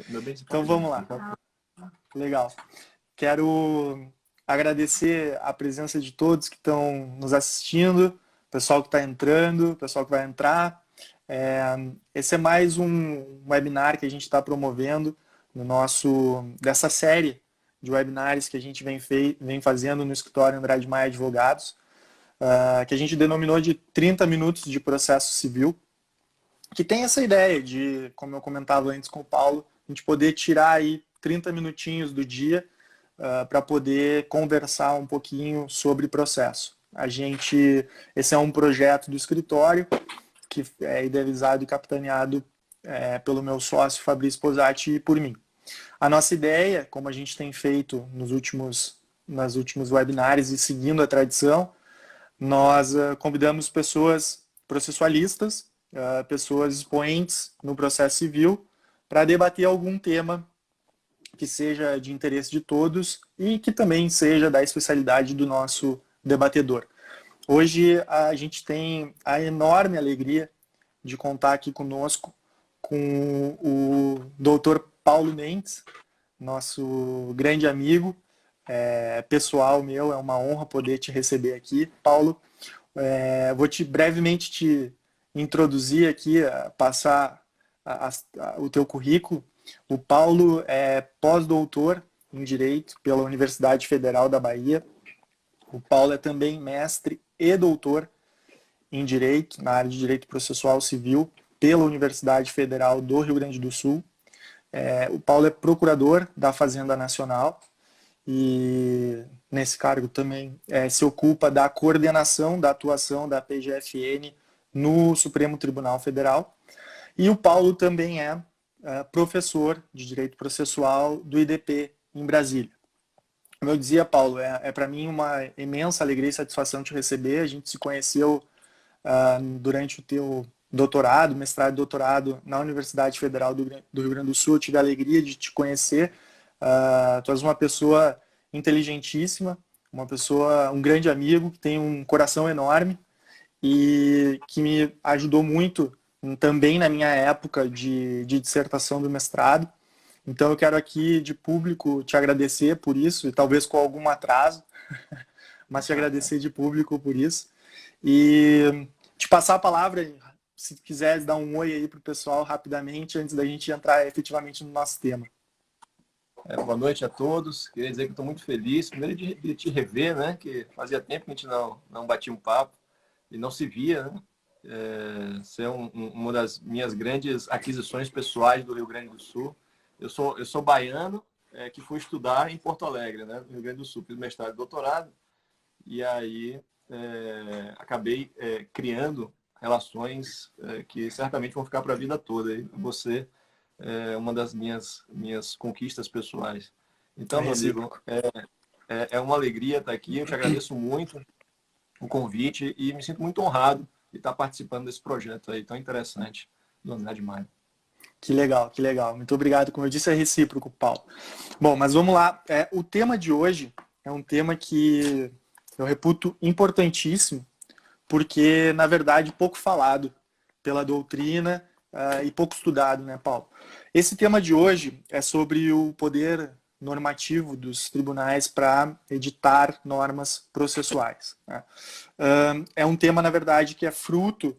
Meu bem, Então vamos lá. Legal. Quero agradecer a presença de todos que estão nos assistindo, pessoal que está entrando, pessoal que vai entrar. Esse é mais um webinar que a gente está promovendo dessa série de webinars que a gente vem fazendo no escritório Andrade Maia Advogados, que a gente denominou de 30 minutos de processo civil, que tem essa ideia de, como eu comentava antes com o Paulo, a gente poder tirar aí 30 minutinhos do dia para poder conversar um pouquinho sobre processo. Esse é um projeto do escritório que é idealizado e capitaneado pelo meu sócio Fabrício Posati e por mim. A nossa ideia, como a gente tem feito nos últimos webinars e seguindo a tradição, nós convidamos pessoas processualistas, pessoas expoentes no processo civil, para debater algum tema que seja de interesse de todos e que também seja da especialidade do nosso debatedor. Hoje a gente tem a enorme alegria de contar aqui conosco com o Dr. Paulo Mendes, nosso grande amigo, pessoal meu, é uma honra poder te receber aqui. Paulo, vou brevemente te introduzir aqui, passar o teu currículo. O Paulo é pós-doutor em Direito pela Universidade Federal da Bahia. O Paulo é também mestre e doutor em Direito, na área de Direito Processual Civil, pela Universidade Federal do Rio Grande do Sul. O Paulo é procurador da Fazenda Nacional e, nesse cargo, também se ocupa da coordenação da atuação da PGFN no Supremo Tribunal Federal. E o Paulo também é professor de Direito Processual do IDP em Brasília. Como eu dizia, Paulo, para mim uma imensa alegria e satisfação te receber. A gente se conheceu durante o teu doutorado, mestrado e doutorado na Universidade Federal do Rio Grande do Sul. Eu tive a alegria de te conhecer. Tu és uma pessoa inteligentíssima, um grande amigo, que tem um coração enorme e que me ajudou muito também na minha época de dissertação do mestrado. Então eu quero aqui de público te agradecer por isso, e talvez com algum atraso, mas te agradecer de público por isso. E te passar a palavra, se quiseres dar um oi aí para o pessoal rapidamente, antes da gente entrar efetivamente no nosso tema. Boa noite a todos. Queria dizer que estou muito feliz, primeiro de te rever, né? Que fazia tempo que a gente não batia um papo e não se via, né? Você é uma das minhas grandes aquisições pessoais do Rio Grande do Sul. Eu sou baiano, que fui estudar em Porto Alegre, né? No Rio Grande do Sul, fiz mestrado e doutorado, e aí acabei criando relações que certamente vão ficar para a vida toda. E você é uma das minhas conquistas pessoais. Então, meu amigo, é uma alegria estar aqui. Eu te agradeço muito o convite e me sinto muito honrado de estar participando desse projeto aí tão interessante do Andrade Maia. Que legal, que legal. Muito obrigado. Como eu disse, é recíproco, Paulo. Bom, mas vamos lá. O tema de hoje é um tema que eu reputo importantíssimo, porque, na verdade, pouco falado pela doutrina e pouco estudado, né, Paulo? Esse tema de hoje é sobre o poder normativo dos tribunais para editar normas processuais, né? É um tema, na verdade, que é fruto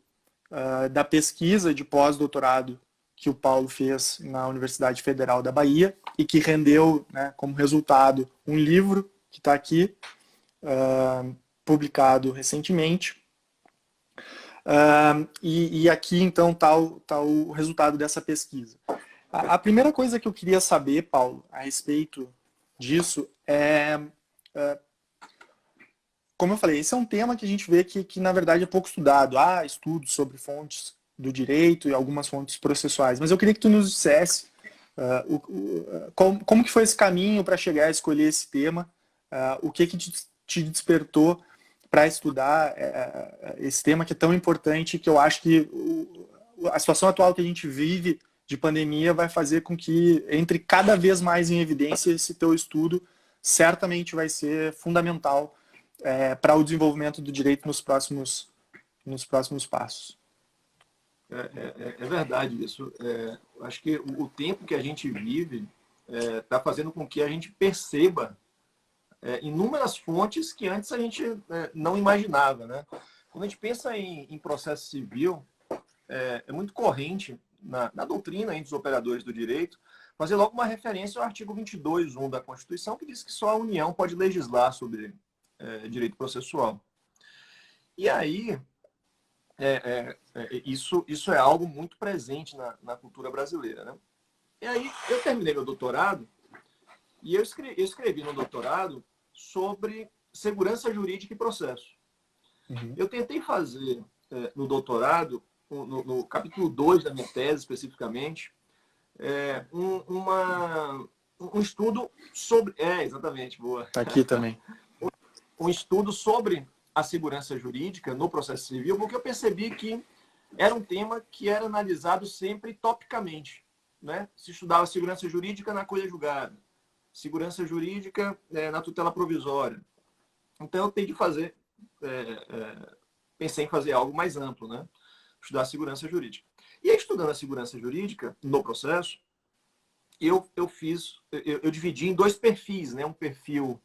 da pesquisa de pós-doutorado que o Paulo fez na Universidade Federal da Bahia e que rendeu, né, como resultado, um livro que está aqui, publicado recentemente. E aqui, então, tá o resultado dessa pesquisa. A primeira coisa que eu queria saber, Paulo, a respeito disso como eu falei, esse é um tema que a gente vê que na verdade, é pouco estudado. Há estudos sobre fontes do direito e algumas fontes processuais. Mas eu queria que tu nos dissesse como que foi esse caminho para chegar a escolher esse tema, o que te despertou para estudar esse tema que é tão importante, que eu acho que a situação atual que a gente vive de pandemia vai fazer com que entre cada vez mais em evidência. Esse teu estudo certamente vai ser fundamental para o desenvolvimento do direito nos próximos passos. É verdade isso. Acho que o tempo que a gente vive está fazendo com que a gente perceba inúmeras fontes que antes a gente não imaginava, né? Quando a gente pensa em processo civil, é muito corrente na doutrina entre os operadores do direito fazer logo uma referência ao artigo 22(1) da Constituição, que diz que só a União pode legislar sobre direito processual. E aí, isso é algo muito presente na cultura brasileira, né? E aí, eu terminei meu doutorado e eu escrevi no doutorado sobre segurança jurídica e processo. Uhum. Eu tentei fazer no doutorado, no capítulo 2 da minha tese especificamente, um estudo sobre... exatamente, boa. Tá aqui também. Um estudo sobre a segurança jurídica no processo civil, porque eu percebi que era um tema que era analisado sempre topicamente, né? Se estudava segurança jurídica na coisa julgada, segurança jurídica na tutela provisória. Então, eu tenho de fazer... pensei em fazer algo mais amplo, né? Estudar a segurança jurídica. E aí, estudando a segurança jurídica no processo, eu dividi em dois perfis, né? Um perfil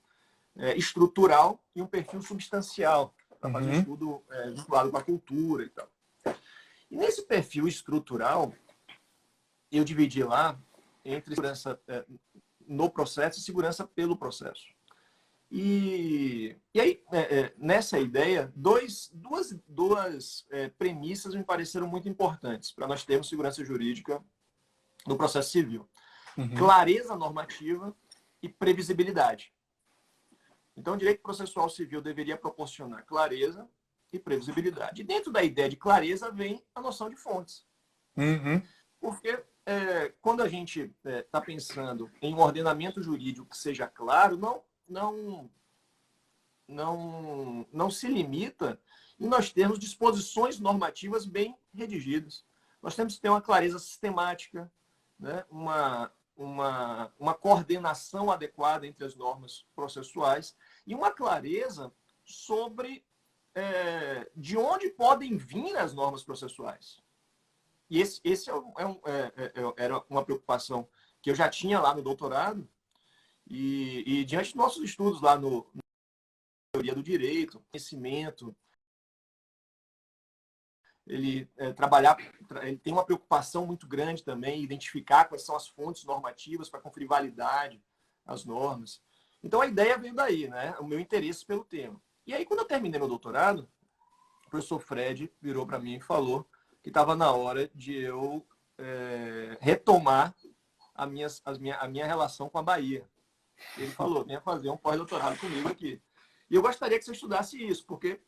estrutural e um perfil substancial, para fazer um estudo vinculado com a cultura e tal. E nesse perfil estrutural, eu dividi lá entre segurança no processo e segurança pelo processo. E aí, nessa ideia, duas premissas me pareceram muito importantes para nós termos segurança jurídica no processo civil. Clareza normativa e previsibilidade. Então, o direito processual civil deveria proporcionar clareza e previsibilidade. E dentro da ideia de clareza vem a noção de fontes. Porque quando a gente está pensando em um ordenamento jurídico que seja claro, não se limita em nós termos disposições normativas bem redigidas. Nós temos que ter uma clareza sistemática, né? uma coordenação adequada entre as normas processuais e uma clareza sobre de onde podem vir as normas processuais. E esse era uma preocupação que eu já tinha lá no doutorado e diante dos nossos estudos lá na teoria do direito, conhecimento, ele tem uma preocupação muito grande também em identificar quais são as fontes normativas para conferir validade às normas. Então, a ideia veio daí, né? O meu interesse pelo tema. E aí, quando eu terminei meu doutorado, o professor Fred virou para mim e falou que estava na hora de eu retomar a minha relação com a Bahia. Ele falou, venha fazer um pós-doutorado comigo aqui. E eu gostaria que você estudasse isso, porque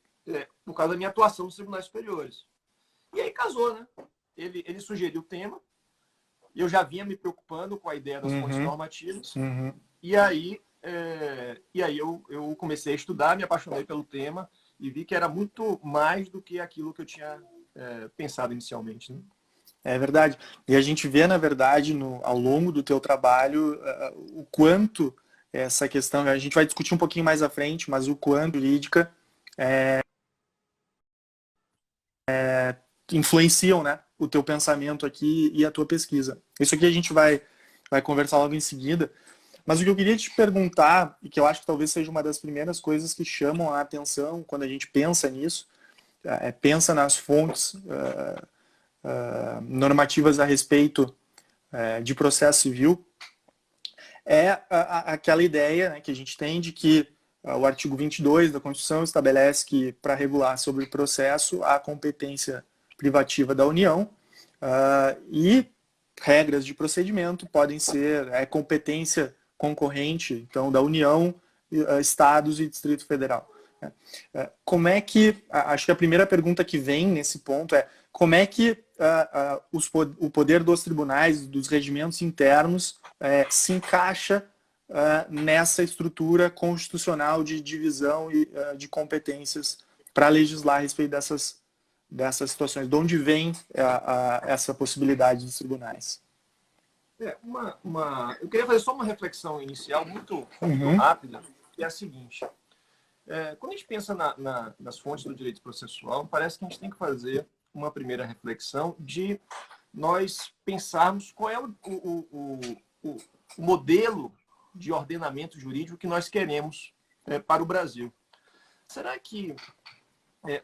por causa da minha atuação nos tribunais superiores. E aí casou, né? Ele sugeriu o tema, eu já vinha me preocupando com a ideia das fontes normativas, e aí eu comecei a estudar, me apaixonei pelo tema e vi que era muito mais do que aquilo que eu tinha pensado inicialmente. Né? É verdade. E a gente vê, na verdade, ao longo do teu trabalho, o quanto essa questão, a gente vai discutir um pouquinho mais à frente, mas o quanto jurídica influenciam, né, o teu pensamento aqui e a tua pesquisa. Isso aqui a gente vai conversar logo em seguida. Mas o que eu queria te perguntar, e que eu acho que talvez seja uma das primeiras coisas que chamam a atenção quando a gente pensa nisso, pensa nas fontes normativas a respeito de processo civil, aquela ideia, né, que a gente tem de que o artigo 22 da Constituição estabelece que, para regular sobre o processo, há competência privativa da União e regras de procedimento podem ser competência concorrente, então, da União, Estados e Distrito Federal. Como é que, acho que a primeira pergunta que vem nesse ponto é, como é que o poder dos tribunais, dos regimentos internos, se encaixa nessa estrutura constitucional de divisão e de competências para legislar a respeito dessas situações? De onde vem essa possibilidade dos tribunais? Eu queria fazer só uma reflexão inicial muito rápida, que é a seguinte. Quando a gente pensa nas fontes do direito processual, parece que a gente tem que fazer uma primeira reflexão de nós pensarmos qual é o modelo de ordenamento jurídico que nós queremos para o Brasil. Será que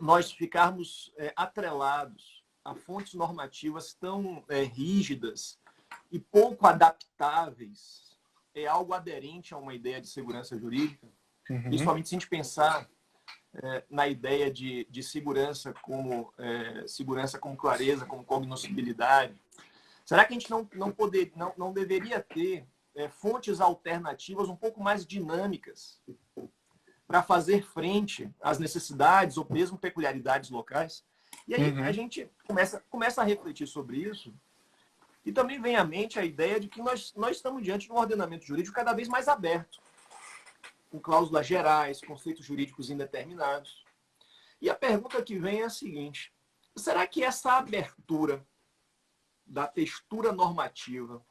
nós ficarmos atrelados a fontes normativas tão rígidas e pouco adaptáveis é algo aderente a uma ideia de segurança jurídica? Principalmente se a gente pensar na ideia de segurança como clareza, como cognoscibilidade. Será que a gente não deveria ter fontes alternativas um pouco mais dinâmicas para fazer frente às necessidades ou mesmo peculiaridades locais? E aí a gente começa a refletir sobre isso e também vem à mente a ideia de que nós estamos diante de um ordenamento jurídico cada vez mais aberto, com cláusulas gerais, conceitos jurídicos indeterminados. E a pergunta que vem é a seguinte: será que essa abertura da textura normativa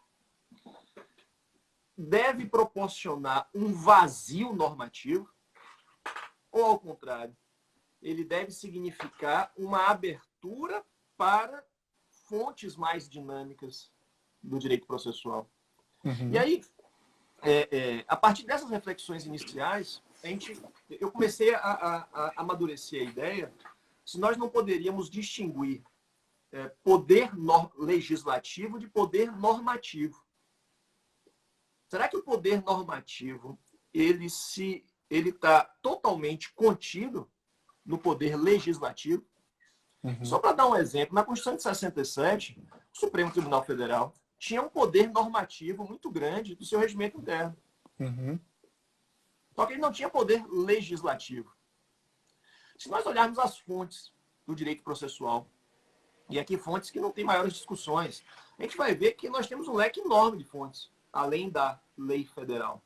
deve proporcionar um vazio normativo? Ou, ao contrário, ele deve significar uma abertura para fontes mais dinâmicas do direito processual? E aí, a partir dessas reflexões iniciais, eu comecei a amadurecer a ideia se nós não poderíamos distinguir poder legislativo de poder normativo. Será que o poder normativo ele está totalmente contido no poder legislativo? Só para dar um exemplo, na Constituição de 67, o Supremo Tribunal Federal tinha um poder normativo muito grande do seu regimento interno. Só que ele não tinha poder legislativo. Se nós olharmos as fontes do direito processual, e aqui fontes que não têm maiores discussões, a gente vai ver que nós temos um leque enorme de fontes, além da lei federal.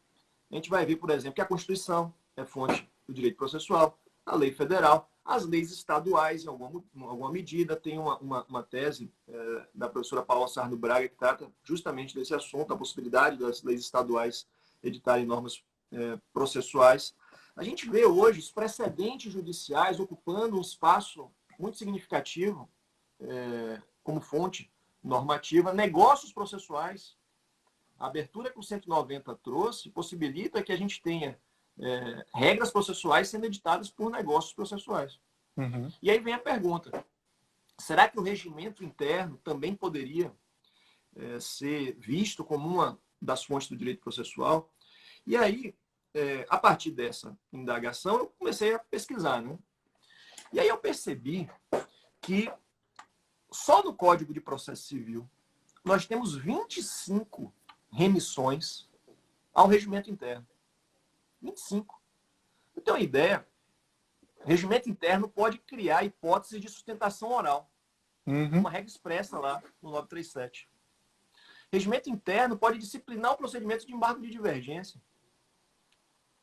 A gente vai ver, por exemplo, que a Constituição é fonte do direito processual, a lei federal, as leis estaduais, em alguma medida. Tem uma tese da professora Paula Sarno Braga que trata justamente desse assunto, a possibilidade das leis estaduais editarem normas processuais. A gente vê hoje os precedentes judiciais ocupando um espaço muito significativo como fonte normativa, negócios processuais. A abertura que o 190 trouxe possibilita que a gente tenha regras processuais sendo editadas por negócios processuais. E aí vem a pergunta: será que o regimento interno também poderia ser visto como uma das fontes do direito processual? E aí, a partir dessa indagação, eu comecei a pesquisar, né? E aí eu percebi que só no Código de Processo Civil nós temos 25 remissões ao regimento interno. 25. Para ter uma ideia, o regimento interno pode criar hipótese de sustentação oral. Uma regra expressa lá no 937. Regimento interno pode disciplinar o procedimento de embargo de divergência.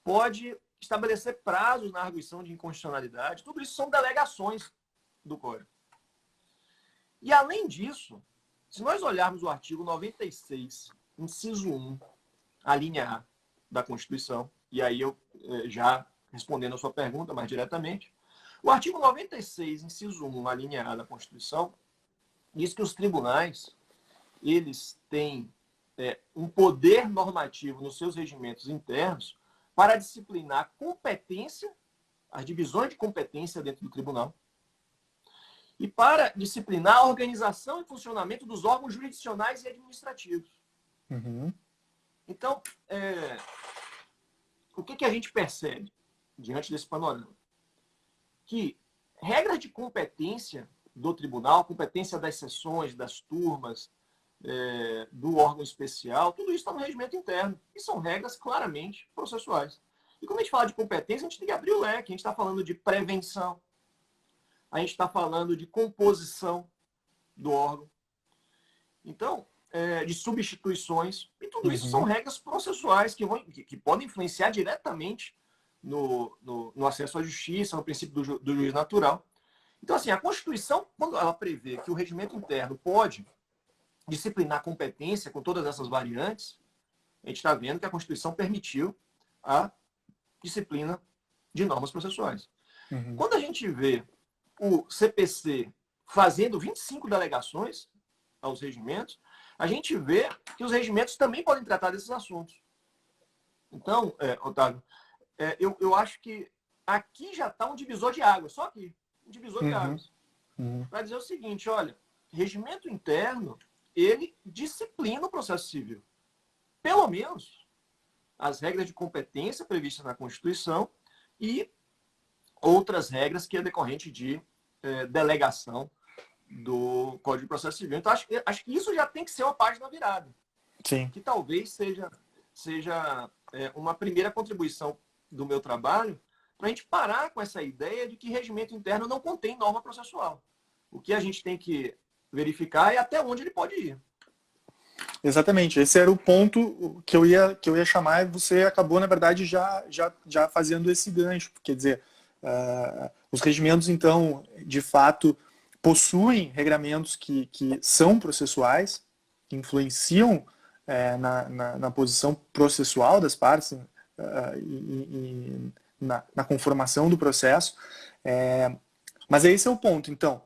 Pode estabelecer prazos na arguição de inconstitucionalidade. Tudo isso são delegações do Código. E, além disso, se nós olharmos o artigo 96, inciso 1, a linha A da Constituição, e aí eu já respondendo a sua pergunta mais diretamente, o artigo 96, inciso 1, a linha A da Constituição, diz que os tribunais, eles têm um poder normativo nos seus regimentos internos para disciplinar a competência, as divisões de competência dentro do tribunal, e para disciplinar a organização e funcionamento dos órgãos jurisdicionais e administrativos. Então, o que a gente percebe diante desse panorama? Que regras de competência do tribunal, competência das sessões, das turmas, do órgão especial, tudo isso está no regimento interno. E são regras claramente processuais. E quando a gente fala de competência, a gente tem que abrir o leque. A gente está falando de prevenção, a gente está falando de composição do órgão. Então, de substituições, e tudo isso são regras processuais que podem influenciar diretamente no acesso à justiça, no princípio do juiz natural. Então, assim, a Constituição, quando ela prevê que o regimento interno pode disciplinar a competência com todas essas variantes, a gente está vendo que a Constituição permitiu a disciplina de normas processuais. Quando a gente vê o CPC fazendo 25 delegações aos regimentos, a gente vê que os regimentos também podem tratar desses assuntos. Então, Otávio, eu acho que aqui já está um divisor de águas, só aqui, um divisor de águas. Para dizer o seguinte, olha, regimento interno, ele disciplina o processo civil. Pelo menos as regras de competência previstas na Constituição e outras regras que é decorrente de delegação do Código de Processo Civil. Então, acho que isso já tem que ser uma página virada. Sim. Que talvez seja uma primeira contribuição do meu trabalho para a gente parar com essa ideia de que regimento interno não contém norma processual. O que a gente tem que verificar é até onde ele pode ir. Exatamente, esse era o ponto que eu ia chamar, e você acabou, na verdade, já fazendo esse gancho. Quer dizer, os regimentos, então, de fato, possuem regramentos que são processuais, que influenciam na posição processual das partes e na conformação do processo. Mas esse é o ponto. Então,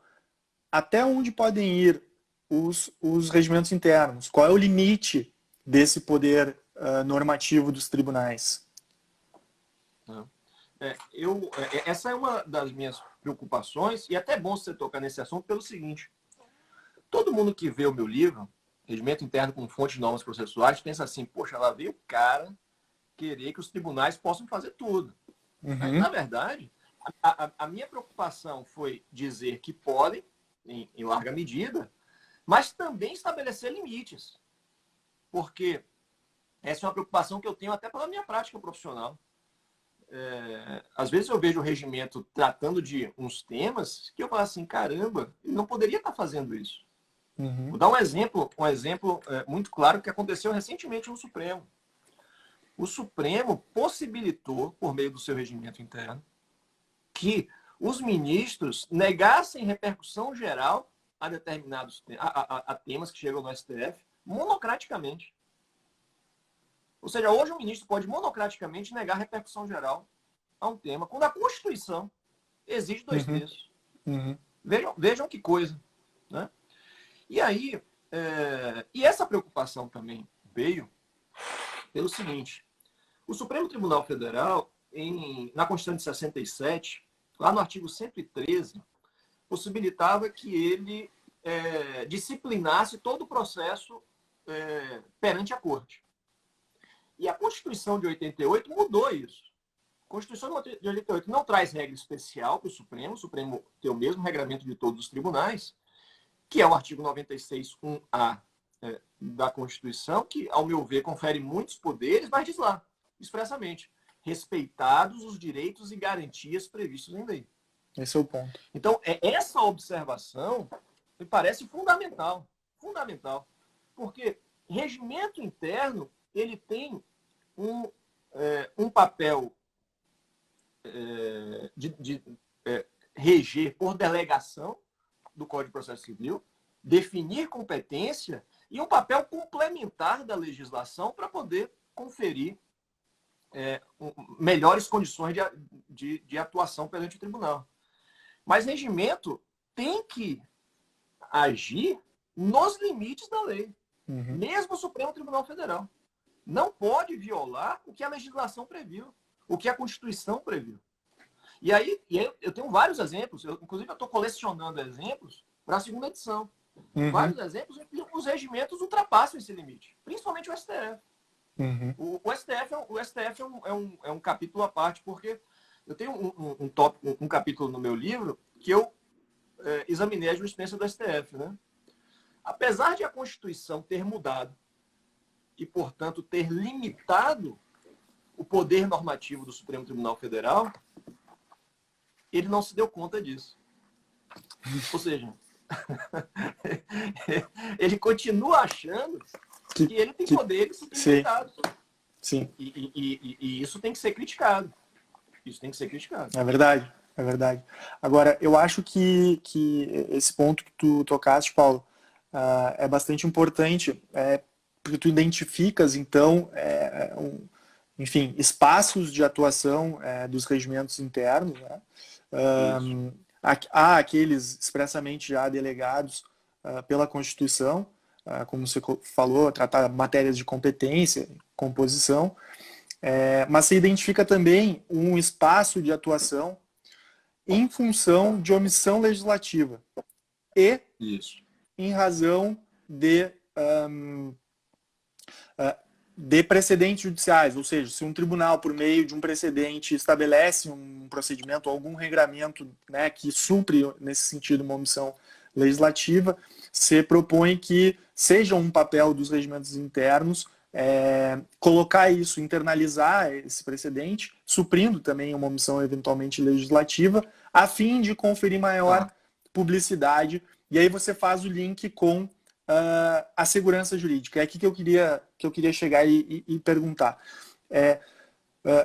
até onde podem ir os regimentos internos? Qual é o limite desse poder normativo dos tribunais? Essa é uma das minhas preocupações, e até é bom você tocar nesse assunto pelo seguinte: todo mundo que vê o meu livro, Regimento Interno como Fonte de Normas Processuais, pensa assim, poxa, lá veio o cara querer que os tribunais possam fazer tudo. Mas, na verdade, a minha preocupação foi dizer que podem, em larga medida, mas também estabelecer limites. Porque essa é uma preocupação que eu tenho até pela minha prática profissional. Às vezes eu vejo o regimento tratando de uns temas que eu falo assim, caramba, ele não poderia estar fazendo isso. Vou dar um exemplo muito claro que aconteceu recentemente no Supremo. O Supremo possibilitou, por meio do seu regimento interno, que os ministros negassem repercussão geral a determinados a temas que chegam no STF monocraticamente. Ou seja, hoje o ministro pode monocraticamente negar repercussão geral a um tema, quando a Constituição exige 2/3. Vejam que coisa. Né? E aí, e essa preocupação também veio pelo seguinte: o Supremo Tribunal Federal, na Constituição de 67, lá no artigo 113, possibilitava que ele disciplinasse todo o processo perante a Corte. E a Constituição de 88 mudou isso. A Constituição de 88 não traz regra especial para o Supremo tem o mesmo regramento de todos os tribunais, que é o artigo 96.1a da Constituição, que, ao meu ver, confere muitos poderes, mas diz lá, expressamente, respeitados os direitos e garantias previstos em lei. Esse é o ponto. Então, essa observação me parece fundamental. Fundamental. Porque regimento interno, ele tem um papel de reger por delegação do Código de Processo Civil, definir competência e um papel complementar da legislação para poder conferir melhores condições de atuação perante o tribunal. Mas regimento tem que agir nos limites da lei, mesmo o Supremo Tribunal Federal. Não pode violar o que a legislação previu, o que a Constituição previu. E aí eu tenho vários exemplos, inclusive eu estou colecionando exemplos para a segunda edição. Vários exemplos em que os regimentos ultrapassam esse limite, principalmente o STF. O STF é um capítulo à parte, porque eu tenho um capítulo no meu livro que eu examinei a jurisprudência do STF. Né? Apesar de a Constituição ter mudado e, portanto, ter limitado o poder normativo do Supremo Tribunal Federal, ele não se deu conta disso. Ou seja, ele continua achando que ele tem poderes ilimitados. Sim. E isso tem que ser criticado. Isso tem que ser criticado. É verdade, é verdade. Agora, eu acho que esse ponto que tu tocaste, Paulo, é bastante importante, porque tu identificas, então, enfim, espaços de atuação dos regimentos internos, né? há aqueles expressamente já delegados pela Constituição, como você falou, tratar matérias de competência, composição, mas se identifica também um espaço de atuação em função de omissão legislativa e Isso. em razão de precedentes judiciais, ou seja, se um tribunal, por meio de um precedente, estabelece um procedimento, algum regramento, né, que supre, nesse sentido, uma omissão legislativa, se propõe que seja um papel dos regimentos internos colocar isso, internalizar esse precedente, suprindo também uma omissão eventualmente legislativa, a fim de conferir maior publicidade. E aí você faz o link com a segurança jurídica. É aqui que eu queria chegar e perguntar.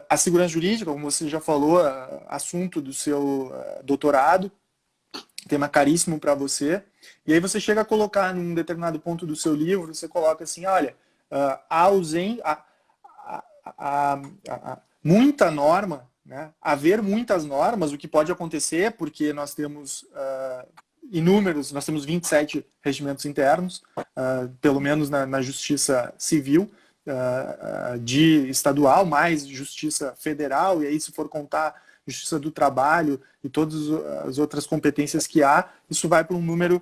A segurança jurídica, como você já falou, assunto do seu doutorado, tema caríssimo para você. E aí você chega a colocar num determinado ponto do seu livro, você coloca assim, olha, muita norma, né? Haver muitas normas, o que pode acontecer, porque nós temos nós temos 27 regimentos internos, pelo menos na justiça civil, de estadual, mais justiça federal, e aí se for contar justiça do trabalho e todas as outras competências que há, isso vai para um número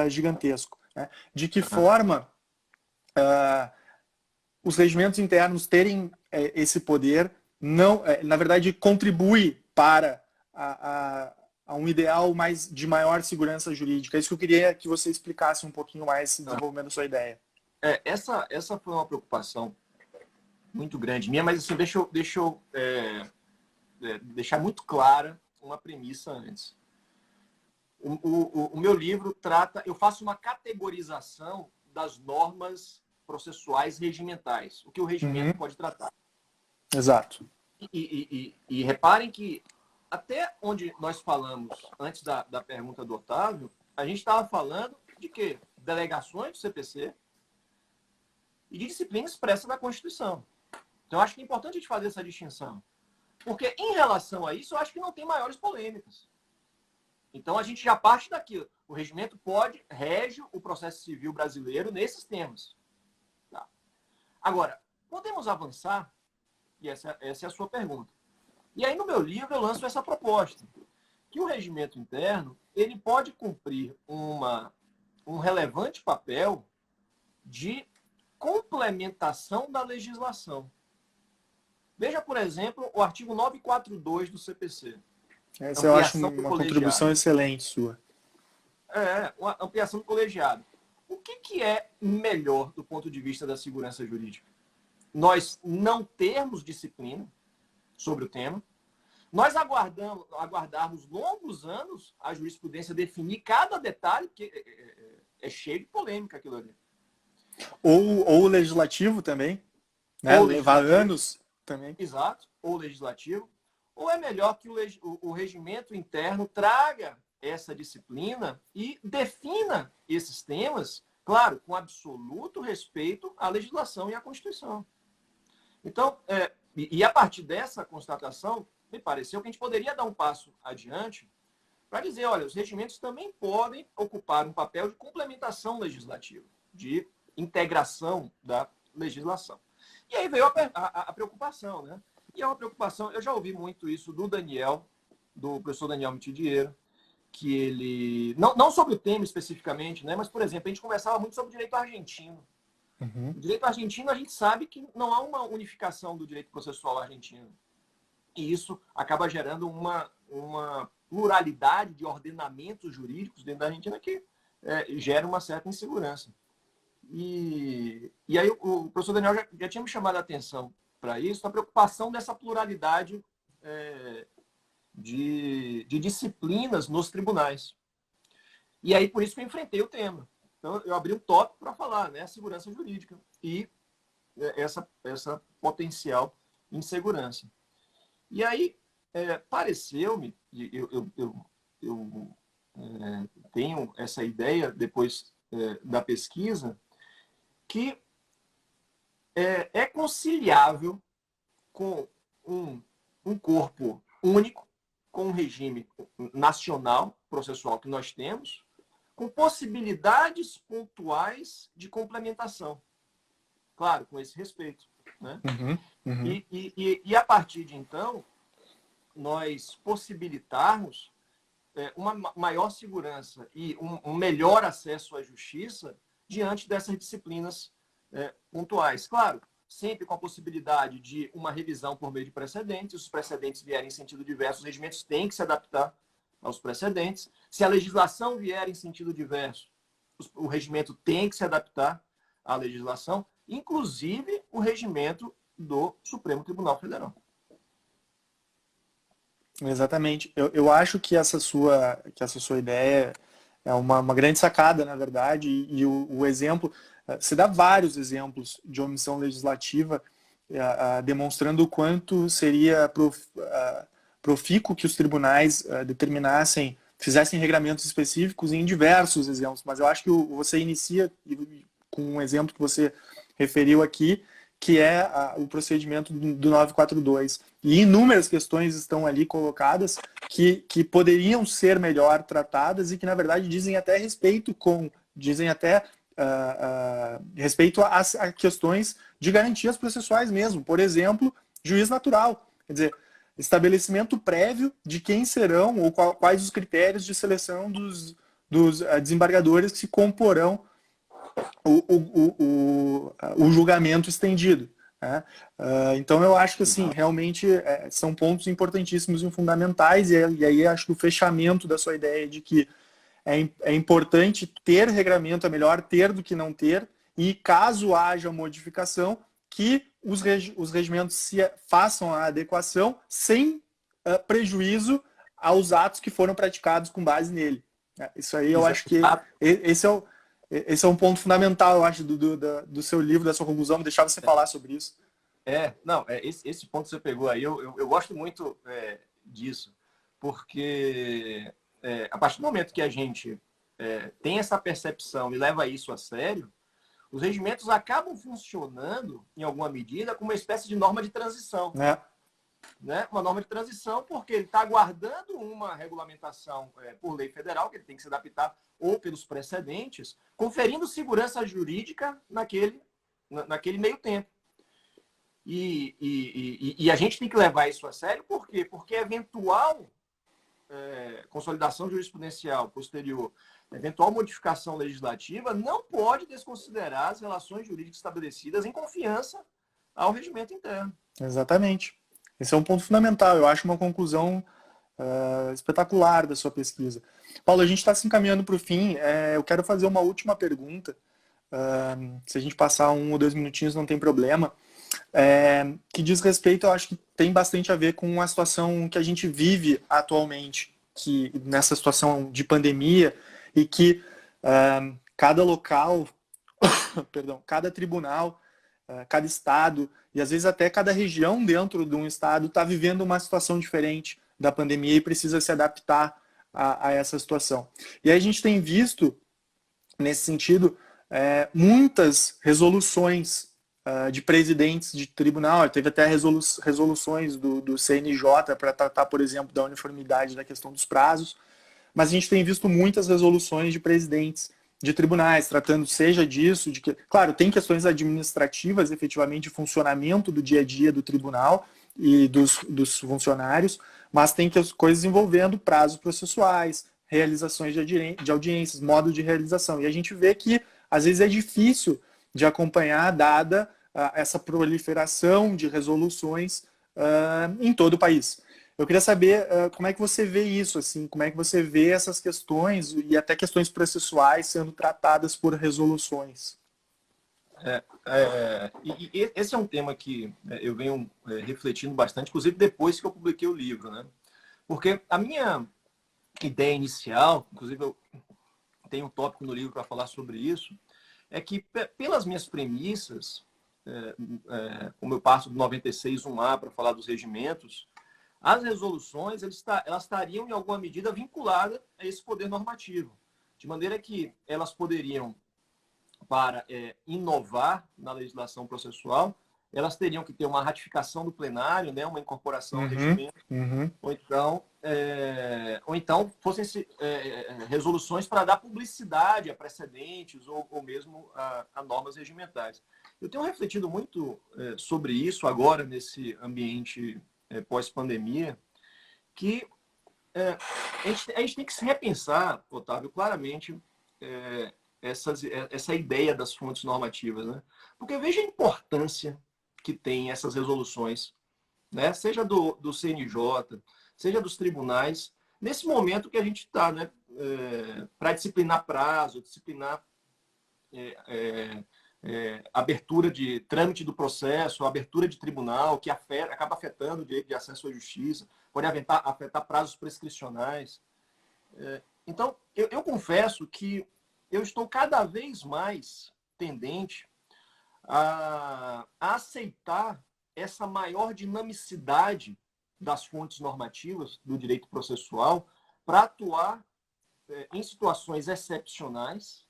gigantesco. Né? De que forma os regimentos internos terem esse poder não, na verdade, contribui para a um ideal de maior segurança jurídica. É isso que eu queria que você explicasse um pouquinho mais, desenvolvendo a sua ideia. Essa foi uma preocupação muito grande minha, mas assim, deixa eu deixar muito clara uma premissa antes. O meu livro eu faço uma categorização das normas processuais regimentais, o que o regimento pode tratar. Exato. E reparem que até onde nós falamos antes da pergunta do Otávio, a gente estava falando de quê? Delegações do CPC e de disciplina expressa da Constituição. Então, eu acho que é importante a gente fazer essa distinção. Porque, em relação a isso, eu acho que não tem maiores polêmicas. Então, a gente já parte daqui. O regimento rege o processo civil brasileiro nesses termos. Tá? Agora, podemos avançar, e essa é a sua pergunta. E aí, no meu livro, eu lanço essa proposta, que o regimento interno ele pode cumprir um relevante papel de complementação da legislação. Veja, por exemplo, o artigo 942 do CPC. Essa eu acho uma contribuição excelente sua. Uma ampliação do colegiado. O que é melhor do ponto de vista da segurança jurídica? Nós não termos disciplina sobre o tema, nós aguardarmos longos anos a jurisprudência definir cada detalhe, porque é cheio de polêmica aquilo ali. Ou o legislativo também, né? Ou levar anos também. Exato, ou legislativo. Ou é melhor que o regimento interno traga essa disciplina e defina esses temas, claro, com absoluto respeito à legislação e à Constituição. Então, e a partir dessa constatação, me pareceu que a gente poderia dar um passo adiante para dizer, olha, os regimentos também podem ocupar um papel de complementação legislativa, de integração da legislação. E aí veio a preocupação, né? E é uma preocupação, eu já ouvi muito isso do professor Daniel Mitidiero, que ele, não sobre o tema especificamente, né? Mas, por exemplo, a gente conversava muito sobre o direito argentino. O direito argentino, a gente sabe que não há uma unificação do direito processual argentino. E isso acaba gerando uma pluralidade de ordenamentos jurídicos dentro da Argentina que gera uma certa insegurança. E aí o professor Daniel já tinha me chamado a atenção para isso, a preocupação dessa pluralidade de disciplinas nos tribunais. E aí, por isso que eu enfrentei o tema. Então, eu abri um tópico para falar, né? A segurança jurídica e essa potencial insegurança. E aí, pareceu-me, eu tenho essa ideia, depois da pesquisa, que é conciliável com um corpo único, com o regime nacional processual que nós temos, com possibilidades pontuais de complementação. Claro, com esse respeito. Né? E a partir de então, nós possibilitarmos uma maior segurança e um melhor acesso à justiça diante dessas disciplinas pontuais. Claro, sempre com a possibilidade de uma revisão por meio de precedentes. Se os precedentes vierem em sentido diverso, os regimentos têm que se adaptar aos precedentes. Se a legislação vier em sentido diverso, o regimento tem que se adaptar à legislação, inclusive o regimento do Supremo Tribunal Federal. Exatamente. Eu acho que essa sua ideia é uma grande sacada, na verdade, e o exemplo, você dá vários exemplos de omissão legislativa, demonstrando o quanto seria profícuo que os tribunais determinassem, fizessem regramentos específicos em diversos exemplos, mas eu acho que você inicia com um exemplo que você referiu aqui, que é o procedimento do 942. E inúmeras questões estão ali colocadas que poderiam ser melhor tratadas e que, na verdade, dizem até respeito a questões de garantias processuais mesmo. Por exemplo, juiz natural. Quer dizer, estabelecimento prévio de quem serão ou quais os critérios de seleção dos desembargadores que se comporão o julgamento estendido. Né? Então eu acho que assim, realmente são pontos importantíssimos e fundamentais, e aí acho que o fechamento da sua ideia de que é importante ter regramento, é melhor ter do que não ter, e caso haja modificação, que os regimentos se façam a adequação sem prejuízo aos atos que foram praticados com base nele. Isso aí eu acho que esse é um ponto fundamental, eu acho, do seu livro, da sua conclusão. Vou deixar você falar sobre isso. Esse ponto que você pegou aí, eu gosto muito disso, porque a partir do momento que a gente tem essa percepção e leva isso a sério, os regimentos acabam funcionando, em alguma medida, como uma espécie de norma de transição. Né? Uma norma de transição, porque ele está aguardando uma regulamentação por lei federal, que ele tem que se adaptar, ou pelos precedentes, conferindo segurança jurídica naquele meio tempo. E a gente tem que levar isso a sério, por quê? Porque eventual consolidação jurisprudencial posterior, eventual modificação legislativa, não pode desconsiderar as relações jurídicas estabelecidas em confiança ao regimento interno. Exatamente. Esse é um ponto fundamental. Eu acho uma conclusão espetacular da sua pesquisa. Paulo, a gente está se encaminhando para o fim. Eu quero fazer uma última pergunta. Se a gente passar 1 ou 2 minutinhos, não tem problema. Que diz respeito, eu acho que tem bastante a ver com a situação que a gente vive atualmente, que nessa situação de pandemia, e que cada local, perdão, cada tribunal, cada estado e às vezes até cada região dentro de um estado está vivendo uma situação diferente da pandemia e precisa se adaptar a essa situação. E aí a gente tem visto, nesse sentido, muitas resoluções de presidentes de tribunal. Teve até resoluções do CNJ para tratar, por exemplo, da uniformidade da questão dos prazos, mas a gente tem visto muitas resoluções de presidentes de tribunais, tratando seja disso, de que, claro, tem questões administrativas, efetivamente, de funcionamento do dia a dia do tribunal e dos funcionários, mas tem coisas envolvendo prazos processuais, realizações de audiências, modo de realização. E a gente vê que, às vezes, é difícil de acompanhar, dada essa proliferação de resoluções em todo o país. Eu queria saber como é que você vê isso, assim, como é que você vê essas questões e até questões processuais sendo tratadas por resoluções. E esse é um tema que eu venho refletindo bastante, inclusive depois que eu publiquei o livro, né? Porque a minha ideia inicial, inclusive eu tenho um tópico no livro para falar sobre isso, é que pelas minhas premissas, como eu passo do 96.1A para falar dos regimentos, as resoluções elas estariam, em alguma medida, vinculadas a esse poder normativo, de maneira que elas poderiam, para inovar na legislação processual, elas teriam que ter uma ratificação do plenário, né, uma incorporação ao regimento, ou então ou então fossem resoluções para dar publicidade a precedentes ou mesmo a normas regimentais. Eu tenho refletido muito sobre isso agora, nesse ambiente pós-pandemia, que a gente tem que se repensar, Otávio, claramente, essa ideia das fontes normativas, né? Porque veja a importância que tem essas resoluções, né? Seja do CNJ, seja dos tribunais, nesse momento que a gente está, né? Para disciplinar prazo, disciplinar abertura de trâmite do processo, abertura de tribunal, que acaba afetando o direito de acesso à justiça, pode afetar prazos prescricionais. Então, eu confesso que eu estou cada vez mais tendente a aceitar essa maior dinamicidade das fontes normativas do direito processual para atuar em situações excepcionais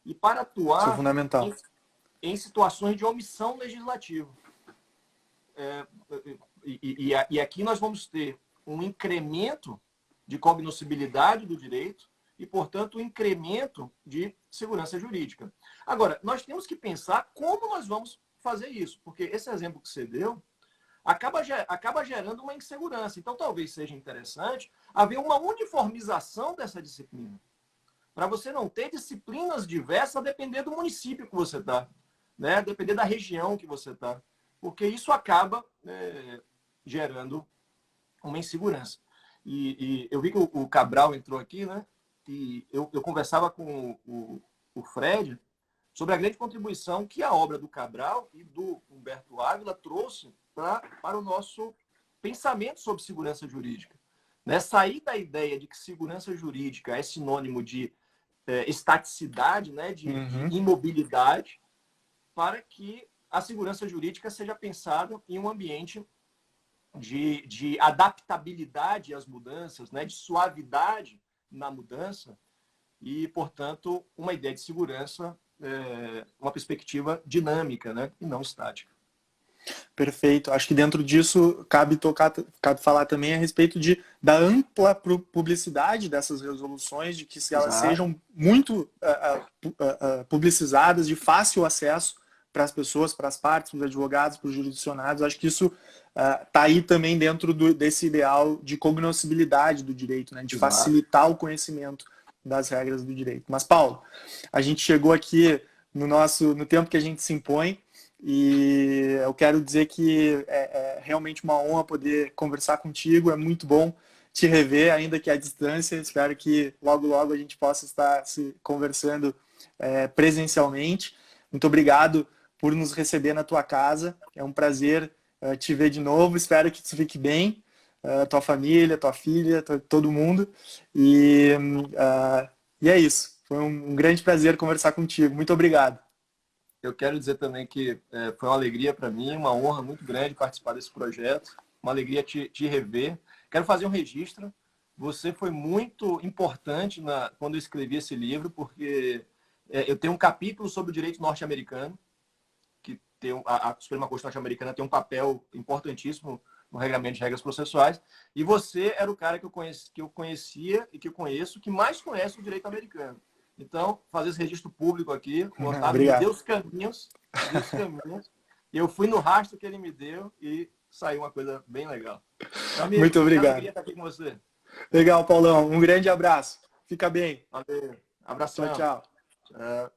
e para Isso é atuar fundamental. em situações de omissão legislativa. E aqui nós vamos ter um incremento de cognoscibilidade do direito e, portanto, um incremento de segurança jurídica. Agora, nós temos que pensar como nós vamos fazer isso, porque esse exemplo que você deu acaba gerando uma insegurança. Então, talvez seja interessante haver uma uniformização dessa disciplina, para você não ter disciplinas diversas a depender do município que você está, né? Depender da região que você está, porque isso acaba gerando uma insegurança. E eu vi que o Cabral entrou aqui, né? E eu conversava com o Fred sobre a grande contribuição que a obra do Cabral e do Humberto Ávila trouxe para o nosso pensamento sobre segurança jurídica. Né? Sair da ideia de que segurança jurídica é sinônimo de estaticidade, né? de imobilidade, para que a segurança jurídica seja pensada em um ambiente de adaptabilidade às mudanças, né? De suavidade na mudança e, portanto, uma ideia de segurança, uma perspectiva dinâmica, né? E não estática. Perfeito. Acho que dentro disso cabe falar também a respeito da ampla publicidade dessas resoluções, de que elas sejam muito publicizadas, de fácil acesso para as pessoas, para as partes, para os advogados, para os jurisdicionados. Acho que isso está aí também dentro desse ideal de cognoscibilidade do direito, né? De facilitar o conhecimento das regras do direito. Mas, Paulo, a gente chegou aqui no tempo que a gente se impõe. E eu quero dizer que é realmente uma honra poder conversar contigo, é muito bom te rever, ainda que à distância. Espero que logo, logo a gente possa estar se conversando presencialmente. Muito obrigado por nos receber na tua casa, é um prazer te ver de novo, espero que tu fique bem, tua família, tua filha, todo mundo. E é isso, foi um grande prazer conversar contigo, muito obrigado. Eu quero dizer também que foi uma alegria para mim, uma honra muito grande participar desse projeto, uma alegria te rever. Quero fazer um registro. Você foi muito importante quando eu escrevi esse livro, porque eu tenho um capítulo sobre o direito norte-americano, que a Suprema Corte norte-americana tem um papel importantíssimo no regulamento de regras processuais, e você era o cara que eu conhecia e que eu conheço, que mais conhece o direito americano. Então, fazer esse registro público aqui, o Otávio me deu os caminhos, eu fui no rastro que ele me deu e saiu uma coisa bem legal. Então, amigo, muito obrigado. Alegria estar aqui com você. Legal, Paulão. Um grande abraço. Fica bem. Valeu. Abração. Tchau, tchau. Tchau.